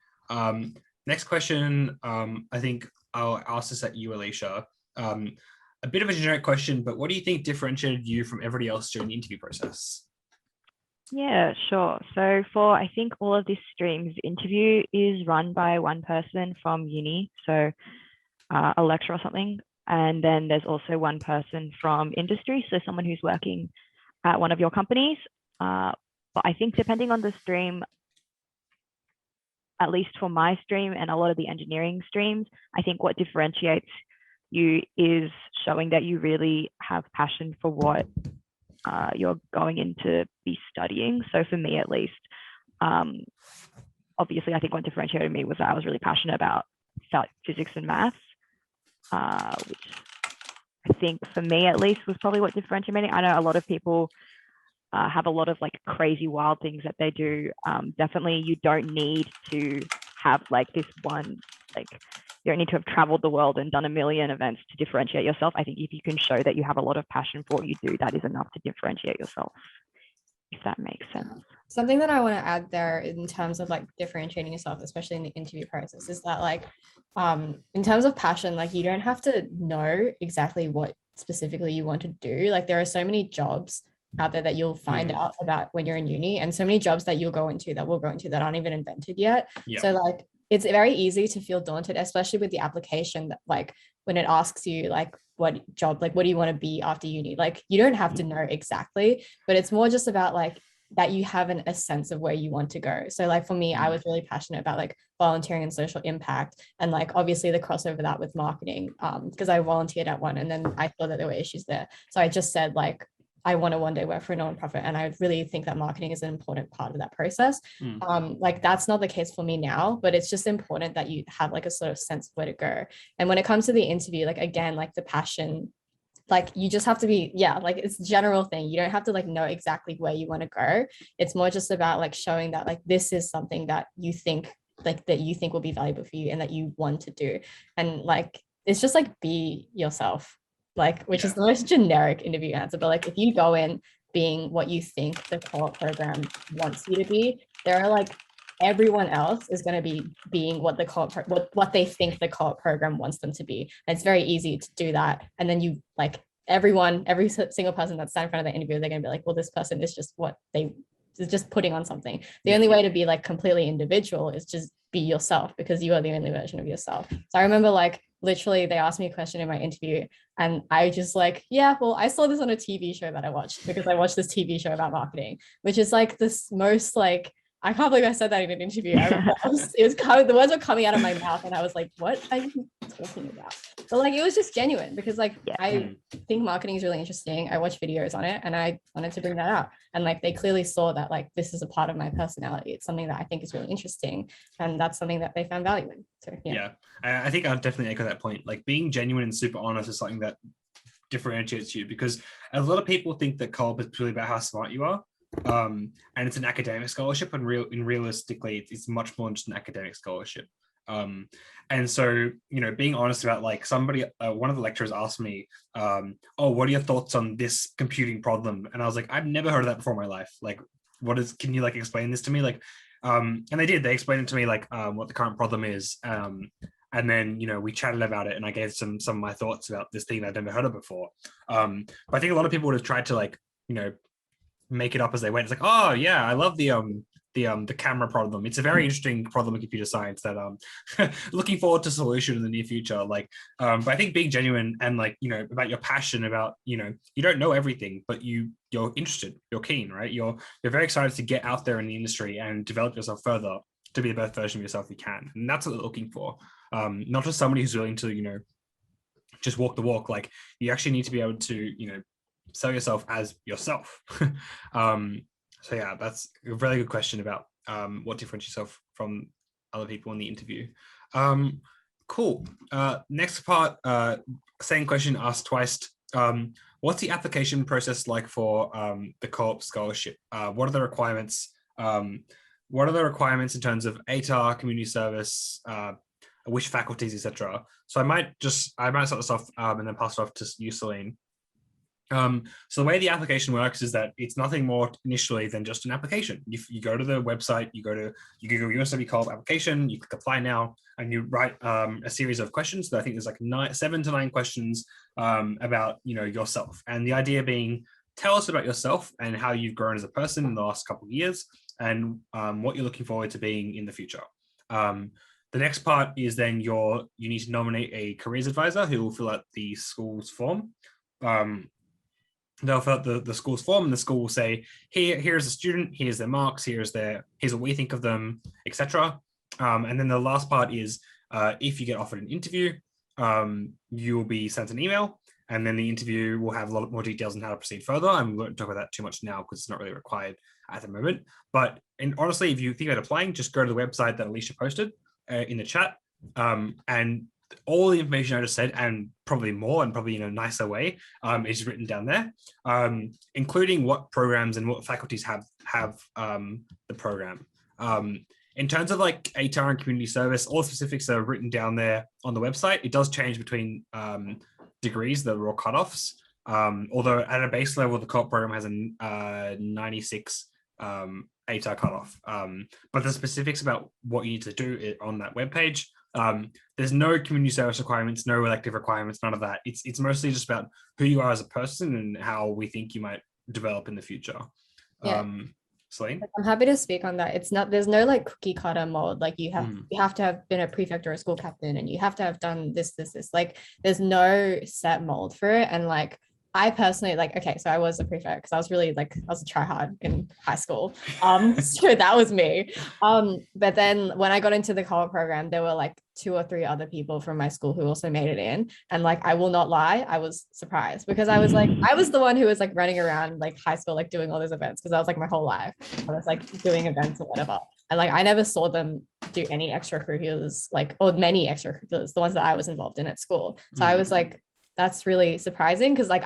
[SPEAKER 1] Next question, I think I'll ask this at you, Alicia. A bit of a generic question, but what do you think differentiated you from everybody else during the interview process?
[SPEAKER 2] Yeah, sure. So for, I think all of these streams, interview is run by one person from uni, so a lecturer or something. And then there's also one person from industry, so someone who's working at one of your companies. But I think depending on the stream, at least for my stream and a lot of the engineering streams, I think what differentiates you is showing that you really have passion for what you're going in to be studying. So for me, at least, obviously, I think what differentiated me was that I was really passionate about physics and maths, which I think for me, at least, was probably what differentiated me. I know a lot of people have a lot of like crazy wild things that they do. Definitely, you don't need to have like this one like you don't need to have traveled the world and done a million events to differentiate yourself. I think if you can show that you have a lot of passion for what you do, that is enough to differentiate yourself, if that makes sense.
[SPEAKER 3] Something that I want to add there in terms of like differentiating yourself, especially in the interview process, is that like in terms of passion, like you don't have to know exactly what specifically you want to do. Like there are so many jobs out there that you'll find out about when you're in uni, and so many jobs that we'll go into that aren't even invented yet. So like it's very easy to feel daunted, especially with the application, that like when it asks you like what job, like what do you want to be after uni, like you don't have to know exactly, but it's more just about like that you have a sense of where you want to go. So like for me, I was really passionate about like volunteering and social impact, and like obviously the crossover that with marketing, because I volunteered at one and then I saw that there were issues there. So I just said like, I want to one day work for a nonprofit, and I really think that marketing is an important part of that process. Like that's not the case for me now, but it's just important that you have like a sort of sense of where to go. And when it comes to the interview, like again, like the passion, like you just have to be, like it's a general thing. You don't have to like know exactly where you want to go. It's more just about like showing that like this is something that you think will be valuable for you and that you want to do. And like it's just like be yourself, like which is the most generic interview answer. But like if you go in being what you think the co-op program wants you to be, there are like everyone else is going to be being what the co-op what they think the co-op program wants them to be. And it's very easy to do that. And then you like every single person that's standing in front of the interview, they're going to be like, well, this person is just what they is just putting on something. The only way to be like completely individual is just be yourself, because you are the only version of yourself. So I remember like literally they asked me a question in my interview and I just like, well, I saw this on a TV show that I watched, because I watched this TV show about marketing, which is like this most like, I can't believe I said that in an interview. I remember the words were coming out of my mouth and I was like, what are you talking about? But like, it was just genuine, because like, I think marketing is really interesting. I watch videos on it and I wanted to bring that out. And like, they clearly saw that like, this is a part of my personality. It's something that I think is really interesting. And that's something that they found value in. So
[SPEAKER 1] I think I'll definitely echo that point. Like being genuine and super honest is something that differentiates you, because a lot of people think that co-op is purely about how smart you are. And it's an academic scholarship, and realistically it's much more than just an academic scholarship. And so, being honest about like somebody, one of the lecturers asked me, what are your thoughts on this computing problem? And I was like, I've never heard of that before in my life. Like, can you like explain this to me? Like, and they explained it to me, like what the current problem is. And then, we chatted about it and I gave some of my thoughts about this thing that I'd never heard of before. But I think a lot of people would have tried to like, make it up as they went. It's like, oh yeah, I love the camera problem. It's a very interesting problem in computer science that looking forward to solution in the near future. Like, but I think being genuine and like, about your passion, about, you don't know everything, but you're interested, you're keen, right? You're very excited to get out there in the industry and develop yourself further to be the best version of yourself you can. And that's what they're looking for. Not just somebody who's willing to, just walk the walk. Like you actually need to be able to, sell yourself as yourself. So yeah, that's a really good question about what differentiates yourself from other people in the interview. Cool. Next part, same question asked twice. What's the application process like for the co-op scholarship? What are the requirements? What are the requirements in terms of ATAR, community service, which faculties, etc.? So I might start this off and then pass it off to you, Celine. So the way the application works is that it's nothing more initially than just an application. You go to the website, you Google UNSW co-op application, you click apply now, and you write a series of questions. So I think there's like 7 to 9 questions about yourself, and the idea being, tell us about yourself and how you've grown as a person in the last couple of years, and what you're looking forward to being in the future. The next part is then you need to nominate a careers advisor who will fill out the school's form. They'll fill out the school's form, and the school will say, here's a student, here's their marks, here's what we think of them, etc. And then the last part is, if you get offered an interview, you will be sent an email, and then the interview will have a lot more details on how to proceed further. And we won't talk about that too much now because it's not really required at the moment. But honestly, if you think about applying, just go to the website that Alicia posted in the chat, and all the information I just said, and probably more, and probably in a nicer way, is written down there, including what programs and what faculties have the program. in terms of like HR and community service, all the specifics are written down there on the website. It does change between degrees, the raw cutoffs. Although at a base level, the co-op program has a 96 HR cutoff. But the specifics about what you need to do on that webpage, there's no community service requirements, no elective requirements, none of that. It's mostly just about who you are as a person and how we think you might develop in the future.
[SPEAKER 3] Yeah.
[SPEAKER 1] Celine?
[SPEAKER 3] I'm happy to speak on that. There's no like cookie cutter mold. Like you have to have been a prefect or a school captain, and you have to have done this. Like there's no set mold for it. And like I personally okay, so I was a prefect because I was a tryhard in high school. So that was me. But then when I got into the co-op program, there were like 2 or 3 other people from my school who also made it in. And like, I will not lie, I was surprised because I was the one who was like running around like high school, like doing all those events because I was like my whole life. I was like doing events or whatever. And like, I never saw them do any extracurriculars, or many extracurriculars, the ones that I was involved in at school. So I was like, that's really surprising because like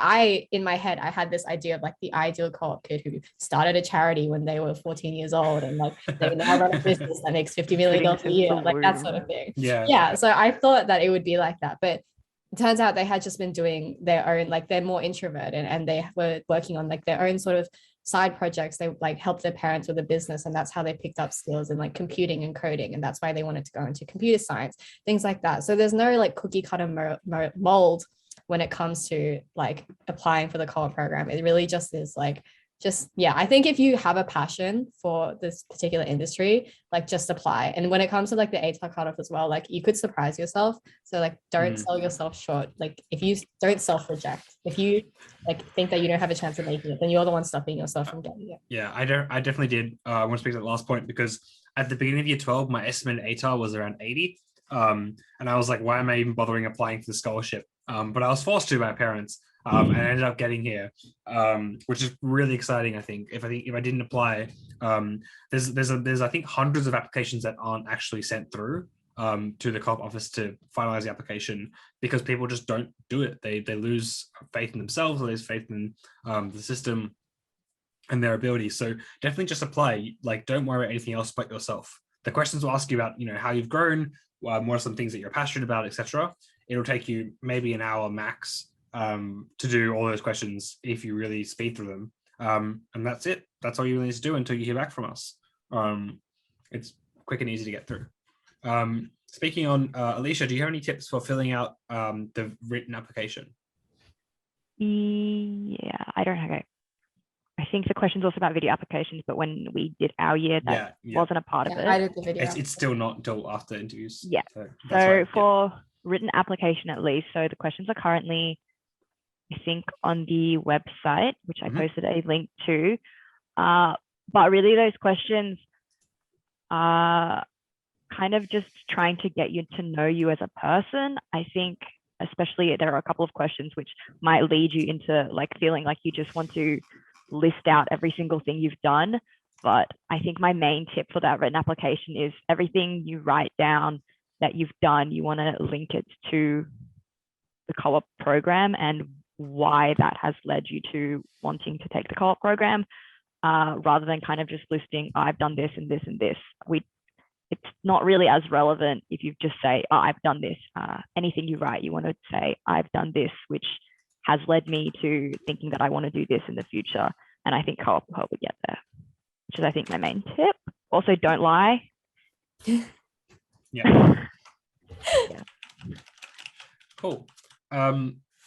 [SPEAKER 3] in my head, I had this idea of like the ideal co-op kid who started a charity when they were 14 years old and like they now run a business that makes $50 million a year, like that sort of thing. Yeah. So I thought that it would be like that, but it turns out they had just been doing their own, like they're more introverted and they were working on like their own sort of side projects. They like helped their parents with a business and that's how they picked up skills in like computing and coding, and that's why they wanted to go into computer science, things like that. So there's no like cookie cutter mold when it comes to like applying for the co-op program. It really just is like, I think if you have a passion for this particular industry, like just apply. And when it comes to like the ATAR cutoff as well, like you could surprise yourself. So like don't sell yourself short. Like if you don't self-reject, if you like think that you don't have a chance of making it, then you're the one stopping yourself from getting it.
[SPEAKER 1] Yeah, I definitely did. I want to speak to that last point because at the beginning of year 12, my estimated ATAR was around 80. And I was like, why am I even bothering applying for the scholarship? But I was forced to by my parents, and I ended up getting here, which is really exciting. I think if I didn't apply, there's I think hundreds of applications that aren't actually sent through to the co-op office to finalize the application because people just don't do it. They lose faith in themselves, or lose faith in the system and their abilities. So definitely just apply. Like, don't worry about anything else but yourself. The questions will ask you about, how you've grown, what are some things that you're passionate about, etc. It'll take you maybe an hour max to do all those questions if you really speed through them. And that's it. That's all you really need to do until you hear back from us. It's quick and easy to get through. Speaking on, Alicia, do you have any tips for filling out the written application?
[SPEAKER 2] Yeah, I don't have it. I think the question's also about video applications, but when we did our year, that wasn't a part of it.
[SPEAKER 3] I did the video.
[SPEAKER 1] It's still not until after interviews.
[SPEAKER 2] Yeah. So for written application, at least, so the questions are currently, I think, on the website, which I posted a link to. But really, those questions are kind of just trying to get you to know you as a person. I think, especially, there are a couple of questions which might lead you into like feeling like you just want to list out every single thing you've done. But I think my main tip for that written application is everything you write down that you've done, you want to link it to the co-op program and why that has led you to wanting to take the co-op program, rather than kind of just listing, I've done this and this and this. It's not really as relevant if you just say, I've done this. Anything you write, you want to say, I've done this, which has led me to thinking that I want to do this in the future. And I think co-op will help me get there, which is, I think, my main tip. Also, don't lie.
[SPEAKER 1] Yeah. Cool.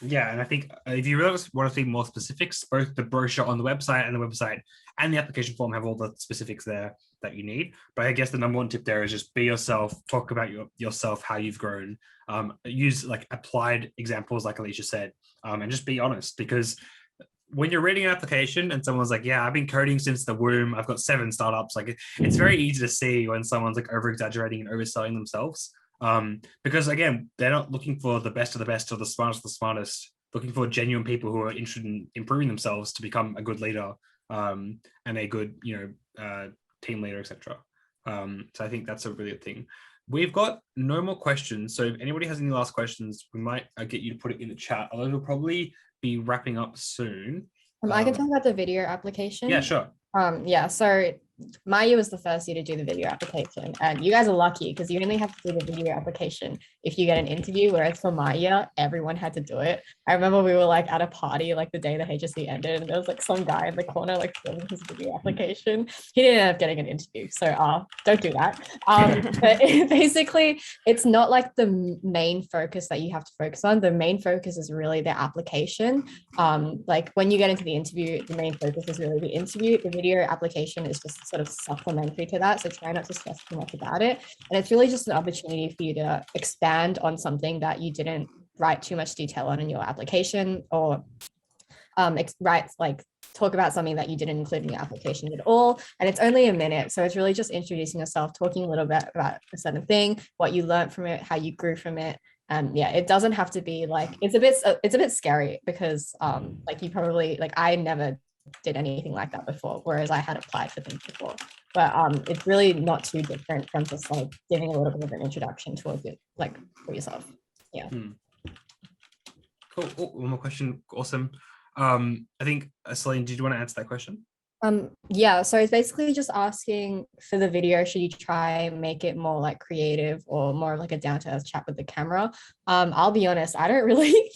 [SPEAKER 1] Yeah, and I think if you really want to see more specifics, both the brochure on the website and the application form have all the specifics there that you need. But I guess the number one tip there is just be yourself, talk about yourself, how you've grown, use like applied examples, like Alicia said, and just be honest, because when you're reading an application and someone's like, yeah, I've been coding since the womb, I've got 7 startups, like it's very easy to see when someone's like over exaggerating and overselling themselves. Because again, they're not looking for the best of the best or the smartest of the smartest, looking for genuine people who are interested in improving themselves to become a good leader, and a good, team leader, etc. So I think that's a really good thing. We've got no more questions. So if anybody has any last questions, we might get you to put it in the chat, although we'll probably be wrapping up soon.
[SPEAKER 3] I can talk about the video application.
[SPEAKER 1] Yeah, sure.
[SPEAKER 3] So my year was the first year to do the video application, and you guys are lucky because you only have to do the video application if you get an interview, whereas for my year, everyone had to do it. I remember we were like at a party like the day the HSC ended, and there was like some guy in the corner like filming his video application. He didn't end up getting an interview, so don't do that. But basically, it's not like the main focus that you have to focus on. The main focus is really the application. Like when you get into the interview, the main focus is really the interview. The video application is just sort of supplementary to that, so try not to stress too much about it. And it's really just an opportunity for you to expand on something that you didn't write too much detail on in your application, or write like talk about something that you didn't include in your application at all. And it's only a minute, so it's really just introducing yourself, talking a little bit about a certain thing, what you learned from it, how you grew from it. And yeah, it doesn't have to be like, it's a bit scary because like you probably, like I never did anything like that before, whereas I had applied for things before. But it's really not too different from just like giving a little bit of an introduction towards it, like for yourself. Yeah.
[SPEAKER 1] Cool. Oh, one more question. Awesome. I think Celine, did you want to answer that question?
[SPEAKER 3] Yeah, so it's basically just asking for the video, should you try and make it more like creative or more like a down-to-earth chat with the camera? I'll be honest, I don't really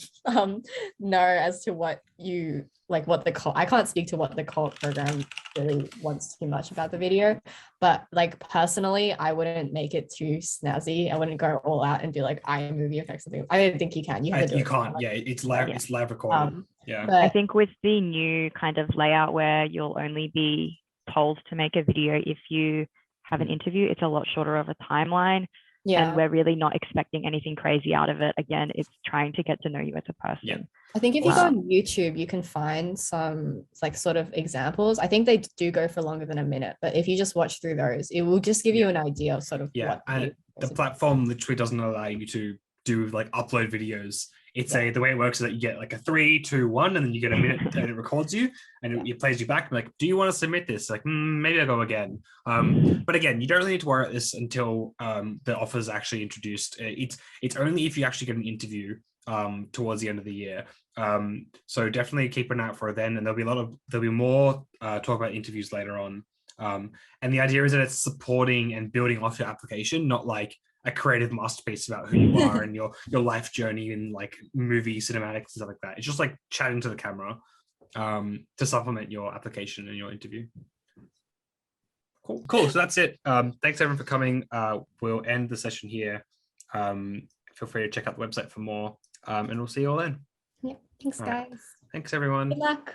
[SPEAKER 3] know as to what you like, what the I can't speak to what the co-op program really wants too much about the video, but like personally, I wouldn't make it too snazzy. I wouldn't go all out and do like iMovie effects. I don't think you can. You have to do
[SPEAKER 1] you
[SPEAKER 3] it.
[SPEAKER 1] can't. Yeah, it's live recording. Yeah.
[SPEAKER 2] I think with the new kind of layout where you'll only be told to make a video if you have an interview, it's a lot shorter of a timeline.
[SPEAKER 3] Yeah.
[SPEAKER 2] And we're really not expecting anything crazy out of it. Again, it's trying to get to know you as a person.
[SPEAKER 1] Yeah.
[SPEAKER 3] I think if you go on YouTube, you can find some like sort of examples. I think they do go for longer than a minute, but if you just watch through those, it will just give you an idea of sort of what
[SPEAKER 1] and the platform literally doesn't allow you to do like upload videos. It's the way it works is that you get like a 3, 2, 1, and then you get a minute and it records you and it plays you back. Like, do you want to submit this? Like, maybe I'll go again. But again, you don't really need to worry about this until the offer is actually introduced. It's only if you actually get an interview towards the end of the year. So definitely keep an eye out for it then, and there'll be more talk about interviews later on. And the idea is that it's supporting and building off your application, not like a creative masterpiece about who you are and your life journey and like movie cinematics and stuff like that. It's just like chatting to the camera to supplement your application and your interview. Cool. So that's it. Thanks everyone for coming. We'll end the session here. Feel free to check out the website for more, and we'll see you all then.
[SPEAKER 3] Yeah. Thanks, guys.
[SPEAKER 1] Thanks everyone.
[SPEAKER 3] Good luck.